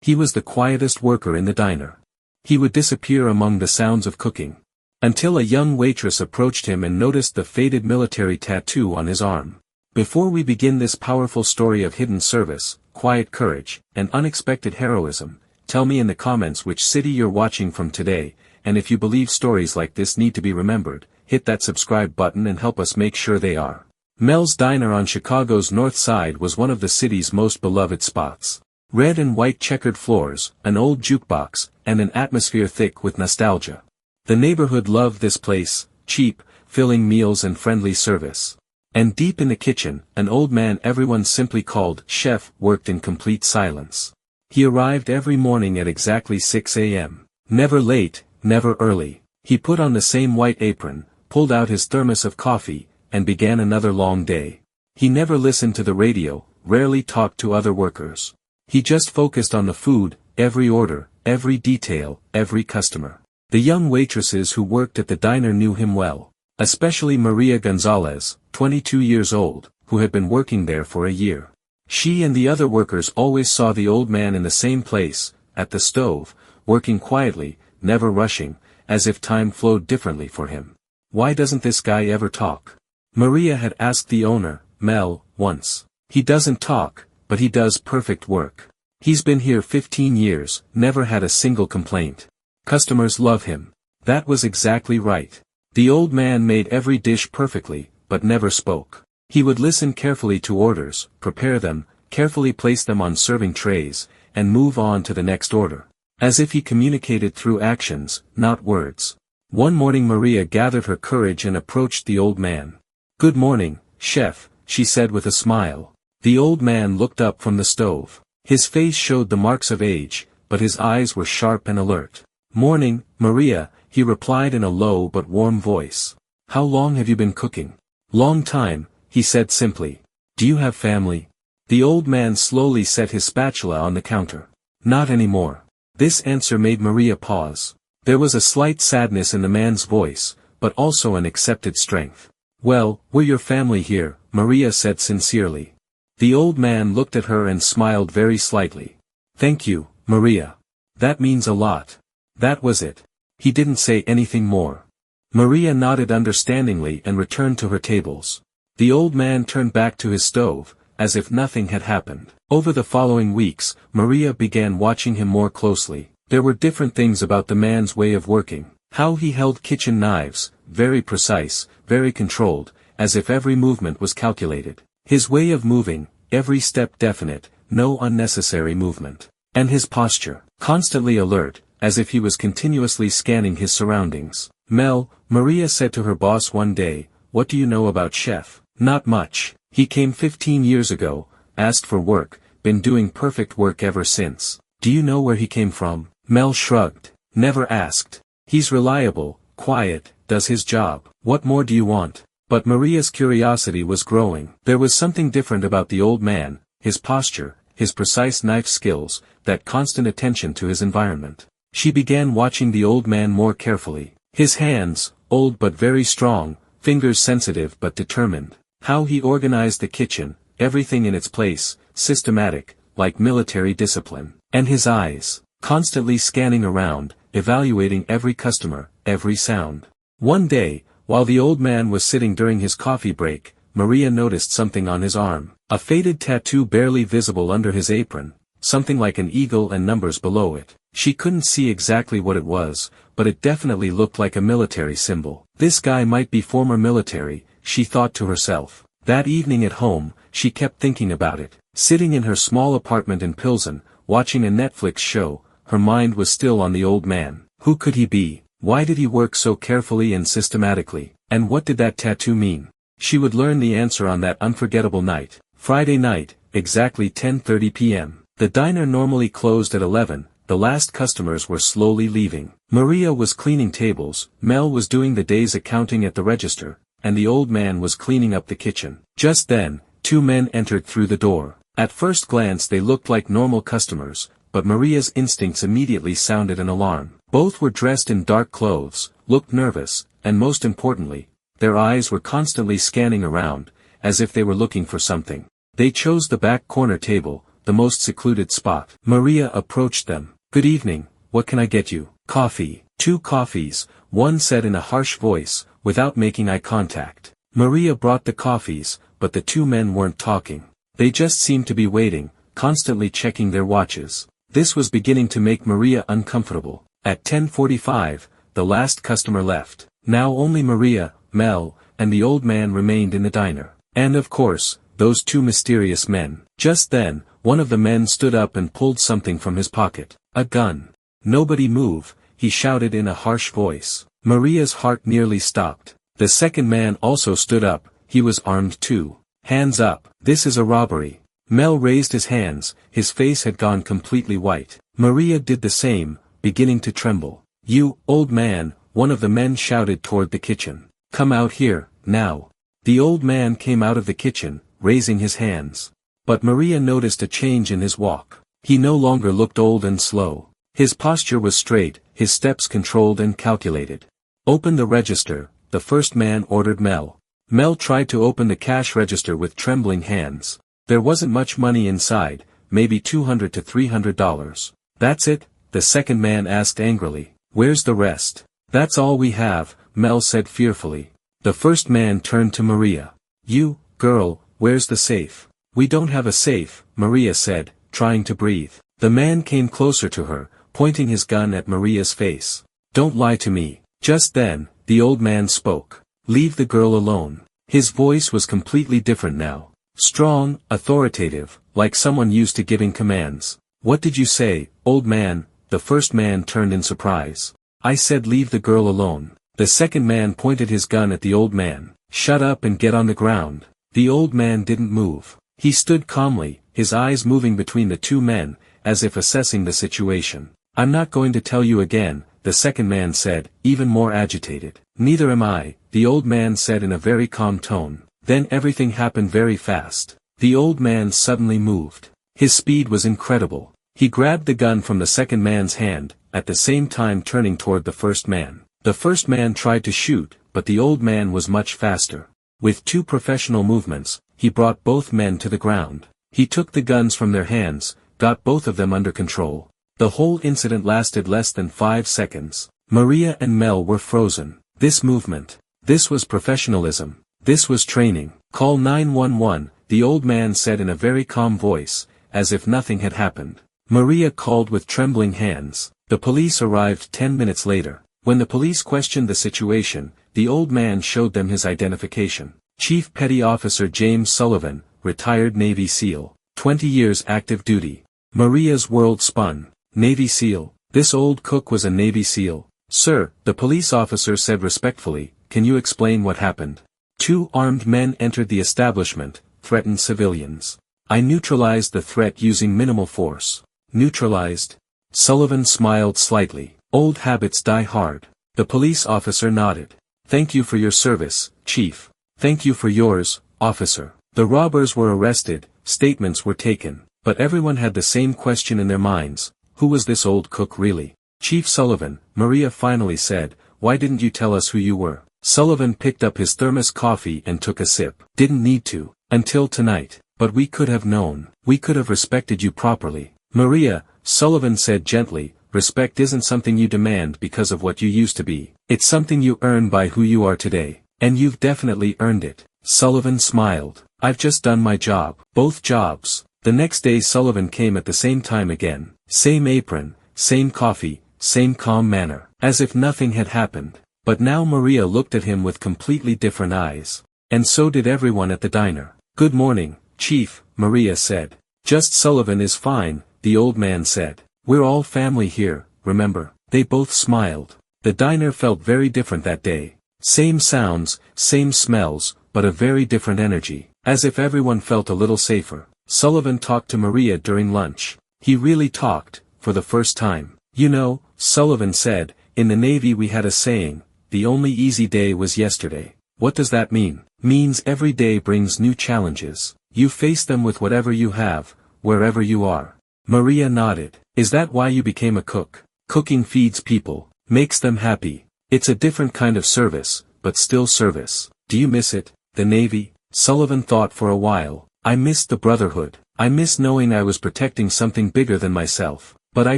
He was the quietest worker in the diner. He would disappear among the sounds of cooking. Until a young waitress approached him and noticed the faded military tattoo on his arm. Before we begin this powerful story of hidden service, quiet courage, and unexpected heroism, tell me in the comments which city you're watching from today, and if you believe stories like this need to be remembered, hit that subscribe button and help us make sure they are. Mel's Diner on Chicago's North Side was one of the city's most beloved spots. Red and white checkered floors, an old jukebox, and an atmosphere thick with nostalgia. The neighborhood loved this place, cheap, filling meals and friendly service. And deep in the kitchen, an old man everyone simply called Chef worked in complete silence. He arrived every morning at exactly 6 a.m. Never late, never early. He put on the same white apron, pulled out his thermos of coffee, and began another long day. He never listened to the radio, rarely talked to other workers. He just focused on the food, every order, every detail, every customer. The young waitresses who worked at the diner knew him well, especially Maria Gonzalez, 22 years old, who had been working there for a year. She and the other workers always saw the old man in the same place, at the stove, working quietly, never rushing, as if time flowed differently for him. "Why doesn't this guy ever talk?" Maria had asked the owner, Mel, once. "He doesn't talk, but he does perfect work. He's been here 15 years, never had a single complaint. Customers love him." That was exactly right. The old man made every dish perfectly, but never spoke. He would listen carefully to orders, prepare them, carefully place them on serving trays, and move on to the next order. As if he communicated through actions, not words. One morning Maria gathered her courage and approached the old man. "Good morning, chef," she said with a smile. The old man looked up from the stove. His face showed the marks of age, but his eyes were sharp and alert. "Morning, Maria," he replied in a low but warm voice. "How long have you been cooking?" "Long time," he said simply. "Do you have family?" The old man slowly set his spatula on the counter. "Not anymore." This answer made Maria pause. There was a slight sadness in the man's voice, but also an accepted strength. "Well, we're your family here," Maria said sincerely. The old man looked at her and smiled very slightly. "Thank you, Maria. That means a lot." That was it. He didn't say anything more. Maria nodded understandingly and returned to her tables. The old man turned back to his stove, as if nothing had happened. Over the following weeks, Maria began watching him more closely. There were different things about the man's way of working. How he held kitchen knives, very precise, very controlled, as if every movement was calculated. His way of moving, every step definite, no unnecessary movement. And his posture, constantly alert, as if he was continuously scanning his surroundings. "Mel," Maria said to her boss one day, "what do you know about Chef?" "Not much. He came 15 years ago, asked for work, been doing perfect work ever since." "Do you know where he came from?" Mel shrugged. "Never asked. He's reliable, quiet, does his job. What more do you want?" But Maria's curiosity was growing. There was something different about the old man, his posture, his precise knife skills, that constant attention to his environment. She began watching the old man more carefully. His hands, old but very strong, fingers sensitive but determined. How he organized the kitchen, everything in its place, systematic, like military discipline. And his eyes, constantly scanning around, evaluating every customer, every sound. One day, while the old man was sitting during his coffee break, Maria noticed something on his arm. A faded tattoo barely visible under his apron, something like an eagle and numbers below it. She couldn't see exactly what it was, but it definitely looked like a military symbol. This guy might be former military, she thought to herself. That evening at home, she kept thinking about it. Sitting in her small apartment in Pilsen, watching a Netflix show, her mind was still on the old man. Who could he be? Why did he work so carefully and systematically? And what did that tattoo mean? She would learn the answer on that unforgettable night. Friday night, exactly 10:30 p.m. The diner normally closed at 11, the last customers were slowly leaving. Maria was cleaning tables, Mel was doing the day's accounting at the register, and the old man was cleaning up the kitchen. Just then, two men entered through the door. At first glance they looked like normal customers, but Maria's instincts immediately sounded an alarm. Both were dressed in dark clothes, looked nervous, and most importantly, their eyes were constantly scanning around, as if they were looking for something. They chose the back corner table, the most secluded spot. Maria approached them. "Good evening, what can I get you?" "Coffee." "2 coffees," one said in a harsh voice, without making eye contact. Maria brought the coffees, but the 2 men weren't talking. They just seemed to be waiting, constantly checking their watches. This was beginning to make Maria uncomfortable. At 10:45, the last customer left. Now only Maria, Mel, and the old man remained in the diner. And of course, those 2 mysterious men. Just then, one of the men stood up and pulled something from his pocket. A gun. "Nobody move," he shouted in a harsh voice. Maria's heart nearly stopped. The second man also stood up, he was armed too. "Hands up, this is a robbery." Mel raised his hands, his face had gone completely white. Maria did the same, beginning to tremble. "You, old man," one of the men shouted toward the kitchen. "Come out here, now." The old man came out of the kitchen, raising his hands. But Maria noticed a change in his walk. He no longer looked old and slow. His posture was straight, his steps controlled and calculated. "Open the register," the first man ordered Mel. Mel tried to open the cash register with trembling hands. There wasn't much money inside, maybe $200 to $300. "That's it?" the second man asked angrily. "Where's the rest?" "That's all we have," Mel said fearfully. The first man turned to Maria. "You, girl, where's the safe?" "We don't have a safe," Maria said, trying to breathe. The man came closer to her, pointing his gun at Maria's face. "Don't lie to me." Just then, the old man spoke. "Leave the girl alone." His voice was completely different now. Strong, authoritative, like someone used to giving commands. "What did you say, old man?" The first man turned in surprise. "I said leave the girl alone." The second man pointed his gun at the old man. "Shut up and get on the ground." The old man didn't move. He stood calmly, his eyes moving between the 2 men, as if assessing the situation. "I'm not going to tell you again," the second man said, even more agitated. "Neither am I," the old man said in a very calm tone. Then everything happened very fast. The old man suddenly moved. His speed was incredible. He grabbed the gun from the second man's hand, at the same time turning toward the first man. The first man tried to shoot, but the old man was much faster. With 2 professional movements, he brought both men to the ground. He took the guns from their hands, got both of them under control. The whole incident lasted less than 5 seconds. Maria and Mel were frozen. This movement. This was professionalism. This was training. "Call 911, the old man said in a very calm voice, as if nothing had happened. Maria called with trembling hands. The police arrived 10 minutes later. When the police questioned the situation, the old man showed them his identification. Chief Petty Officer James Sullivan, retired Navy SEAL. 20 years active duty. Maria's world spun. Navy SEAL. This old cook was a Navy SEAL. "Sir," the police officer said respectfully, "can you explain what happened?" 2 armed men entered the establishment, threatened civilians. "I neutralized the threat using minimal force." "Neutralized?" Sullivan smiled slightly. "Old habits die hard." The police officer nodded. "Thank you for your service, Chief." "Thank you for yours, officer." The robbers were arrested, statements were taken, but everyone had the same question in their minds: who was this old cook really? "Chief Sullivan," Maria finally said, "why didn't you tell us who you were?" Sullivan picked up his thermos coffee and took a sip. "Didn't need to. Until tonight. But we could have known. We could have respected you properly." "Maria," Sullivan said gently, "respect isn't something you demand because of what you used to be. It's something you earn by who you are today. And you've definitely earned it." Sullivan smiled. "I've just done my job." Both jobs. The next day Sullivan came at the same time again. Same apron, same coffee, same calm manner. As if nothing had happened. But now Maria looked at him with completely different eyes. And so did everyone at the diner. "Good morning, Chief," Maria said. "Just Sullivan is fine," the old man said. "We're all family here, remember?" They both smiled. The diner felt very different that day. Same sounds, same smells, but a very different energy. As if everyone felt a little safer. Sullivan talked to Maria during lunch. He really talked, for the first time. "You know," Sullivan said, "in the Navy we had a saying, the only easy day was yesterday." "What does that mean?" "Means every day brings new challenges. You face them with whatever you have, wherever you are." Maria nodded. "Is that why you became a cook?" "Cooking feeds people, makes them happy. It's a different kind of service, but still service." "Do you miss it, the Navy?" Sullivan thought for a while. "I missed the brotherhood. I miss knowing I was protecting something bigger than myself, but I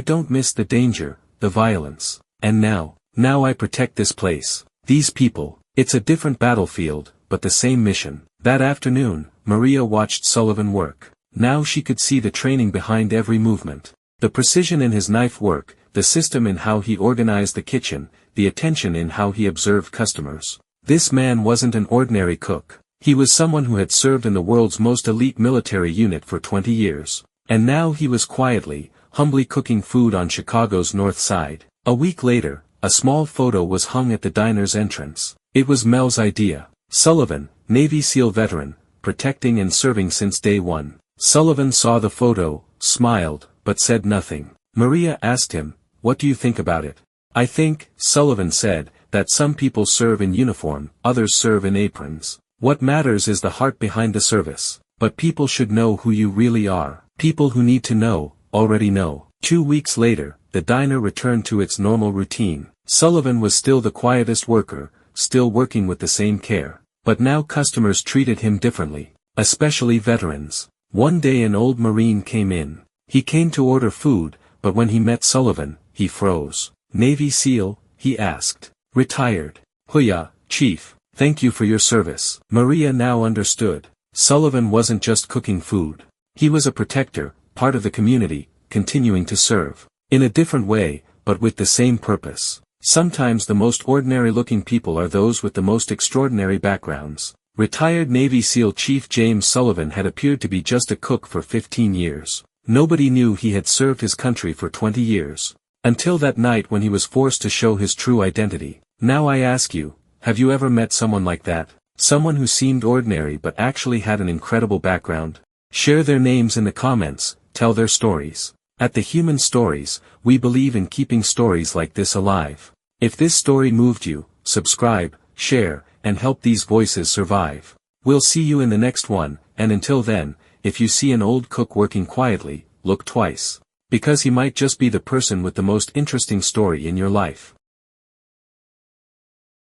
don't miss the danger, the violence. And now I protect this place, these people. It's a different battlefield, but the same mission. That afternoon, Maria watched Sullivan work. Now she could see the training behind every movement. The precision in his knife work, the system in how he organized the kitchen, the attention in how he observed customers. This man wasn't an ordinary cook. He was someone who had served in the world's most elite military unit for 20 years. And now he was quietly, humbly cooking food on Chicago's North Side. A week later, a small photo was hung at the diner's entrance. It was Mel's idea. Sullivan, Navy SEAL veteran, protecting and serving since day one. Sullivan saw the photo, smiled, but said nothing. Maria asked him, "What do you think about it?" "I think," Sullivan said, "that some people serve in uniform, others serve in aprons. What matters is the heart behind the service. But people should know who you really are. People who need to know, already know." 2 weeks later, the diner returned to its normal routine. Sullivan was still the quietest worker, still working with the same care. But now customers treated him differently, especially veterans. One day an old Marine came in. He came to order food, but when he met Sullivan, he froze. "Navy SEAL?" he asked. "Retired." "Huya, Chief, thank you for your service." Maria now understood. Sullivan wasn't just cooking food. He was a protector, part of the community, continuing to serve. In a different way, but with the same purpose. Sometimes the most ordinary-looking people are those with the most extraordinary backgrounds. Retired Navy SEAL Chief James Sullivan had appeared to be just a cook for 15 years. Nobody knew he had served his country for 20 years. Until that night when he was forced to show his true identity. Now I ask you, have you ever met someone like that? Someone who seemed ordinary but actually had an incredible background? Share their names in the comments, tell their stories. At The Human Stories, we believe in keeping stories like this alive. If this story moved you, subscribe, share, and help these voices survive. We'll see you in the next one, and until then, if you see an old cook working quietly, look twice. Because he might just be the person with the most interesting story in your life.